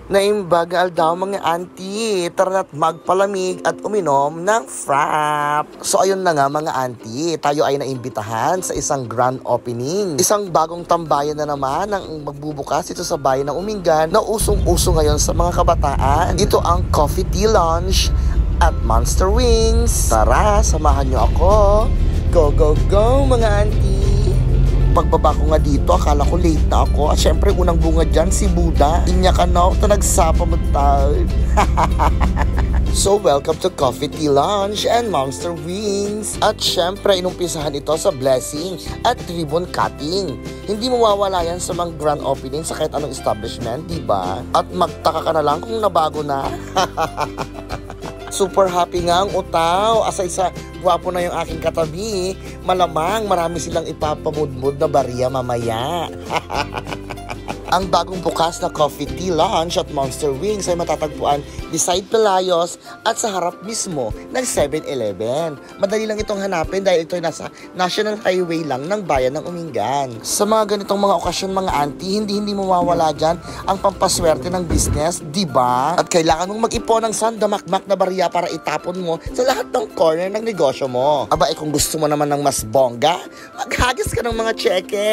Naimbagal daw mga auntie, tara na't magpalamig at uminom ng frap. So ayun na nga mga auntie, tayo ay naimbitahan sa isang grand opening. Isang bagong tambayan na naman ang magbubukas ito sa bayan ng Umingan na usong-uso ngayon sa mga kabataan. Ito ang Coffee Tea Lounge at Monster Wings. Tara, samahan nyo ako. Go, go, go mga auntie. Pagbaba ko nga dito, akala ko late na ako. At syempre, unang bunga dyan, si Buddha. Inya ka na, nagsapa mo tayo. So, welcome to Coffee Tea Lounge and Monster Wings. At syempre, inumpisahan ito sa blessing at ribbon cutting. Hindi mawawala yan sa mga grand opening sa kahit anong establishment, diba? At magtaka ka na lang kung nabago na. Super happy nga ang utaw. Asay sa gwapo na yung aking katabi, malamang marami silang ipapamudmud na barya mamaya. Ang bagong bukas na Coffee Tea Lounge at Monster Wings ay matatagpuan beside Pelayos at sa harap mismo ng 7-Eleven. Madali lang itong hanapin dahil ito ay nasa National Highway lang ng bayan ng Umingan. Sa mga ganitong mga okasyon mga auntie, hindi mawawala dyan ang pampaswerte ng business, diba? At kailangan mong mag-ipon ng sandamakmak na barya para itapon mo sa lahat ng corner ng negosyo mo. Aba, kung gusto mo naman ng mas bongga, maghagis ka ng mga tseke.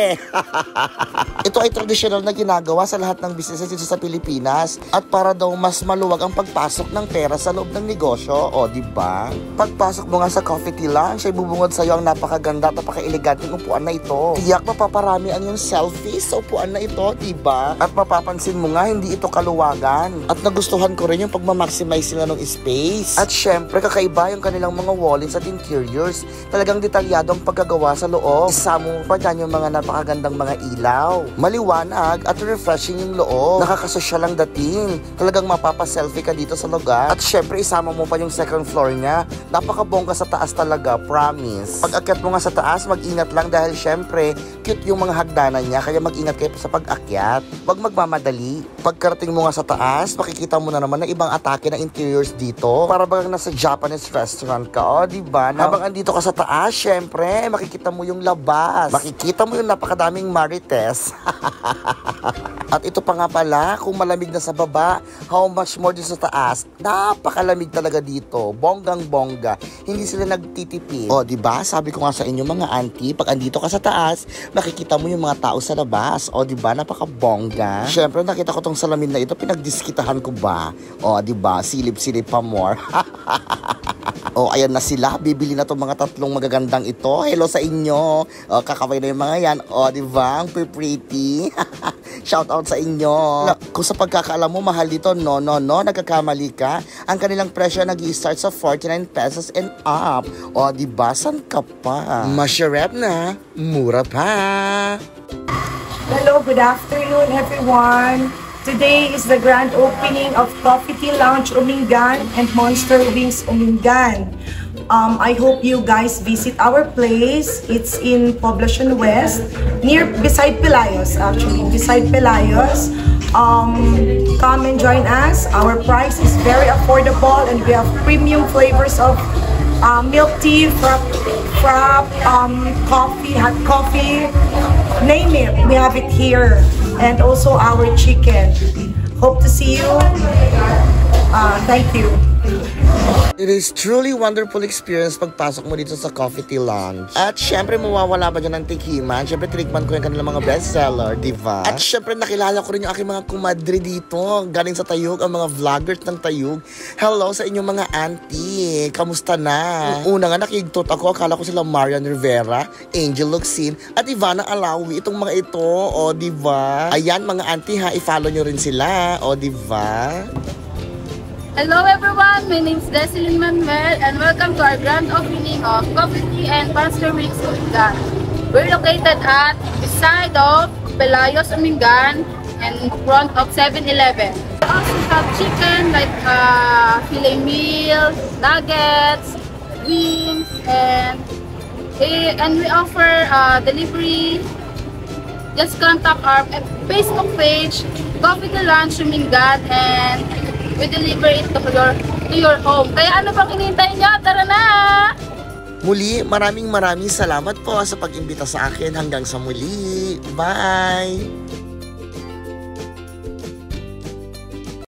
Ito ay traditional na ginagawa sa lahat ng businesses dito sa Pilipinas at para daw mas maluwag ang pagpasok ng pera sa loob ng negosyo, o diba? Pagpasok mo nga sa Coffee Tea Lounge ay bubungod sa iyo ang napakaganda at napaka-eleganteng upuan na ito. Tiyak mapaparami ang yung selfies sa upuan na ito, diba? At mapapansin mo nga hindi ito kaluwagan. At nagustuhan ko rin yung pagmamaximize sila ng space. At syempre kakaiba yung kanilang mga wallets at interiors. Talagang detalyado ang pagkagawa sa loob. Isama mo pa dyan yung mga napakagandang mga ilaw. Maliwanag at refreshing yung loob. Nakakasosyal ang dating. Talagang mapapaselfie ka dito sa lugar. At syempre isama mo pa yung second floor niya. Napakabongga sa taas talaga, promise. Pag akyat mo nga sa taas, mag-ingat lang dahil syempre cute yung mga hagdanan niya, kaya mag-ingat kayo sa pag-akyat. Huwag magmamadali. Pagkarating mo nga sa taas, makikita mo na naman na ibang atake ng interiors dito. Para bagang nasa Japanese restaurant ka, o diba? Habang andito ka sa taas, syempre makikita mo yung labas. Makikita mo yung napakadaming marites. At ito pa nga pala, kung malamig na sa baba, how much more din sa taas? Napakalamig talaga dito. Bonggang-bongga. Hindi sila nagtitipid. O, diba? Sabi ko nga sa inyo mga auntie, pag andito ka sa taas, makikita mo yung mga tao sa labas. O, diba? Napakabongga. Siyempre, nakita ko tong salamin na ito, pinagdiskitahan ko ba? O, diba? Silip-silip pa more. O, ayan na sila. Bibili na tong mga tatlong magagandang ito. Hello sa inyo. O, kakaway na yung mga yan. O, diba? Ang pretty. Shout out sa inyo. Kung sa pagkakaalam mo, mahal dito, no, nagkakamali ka. Ang kanilang presyo nag-i-start sa 49 pesos and up. O, diba? San ka pa? Masyarap na. Mura pa. Hello, good afternoon everyone. Today is the grand opening of Coffee Tea Lounge Umingan and Monster Wings Umingan. I hope you guys visit our place. It's in Poblacion West, beside Pelayos actually, beside Pelayos. Come and join us. Our price is very affordable and we have premium flavors of milk tea, frap, coffee, hot coffee, name it, we have it here. And also our chicken. Hope to see you. Thank you. It is truly wonderful experience pagpasok mo dito sa Coffee Tea Lounge. At syempre, mawawala ba dyan ng tikiman? Syempre, tinikman ko yung kanilang mga bestseller, diba? At syempre, nakilala ko rin yung aking mga kumadre dito. Galing sa Tayug, ang mga vloggers ng Tayug. Hello sa inyong mga auntie. Kamusta na? Una nga, nakigtot ako. Akala ko sila Marian Rivera, Angel Luxin, at Ivana Alawi. Itong mga ito, o diba? Ayan, mga auntie ha, i-follow nyo rin sila, o diba? Hello everyone, my name is Desilyn Manuel and welcome to our grand opening of Coffee Tea and Monster Wings Umingan. We're located at beside of Pelayos Umingan and in front of 7-Eleven. We also have chicken like filet meal, nuggets, wings, and we offer delivery. Just contact our Facebook page, Coffee Tea Lounge Umingan, and we deliver it to your home. Kaya ano bang hinihintay nyo? Tara na! Muli, maraming salamat po sa pag-imbita sa akin. Hanggang sa muli. Bye!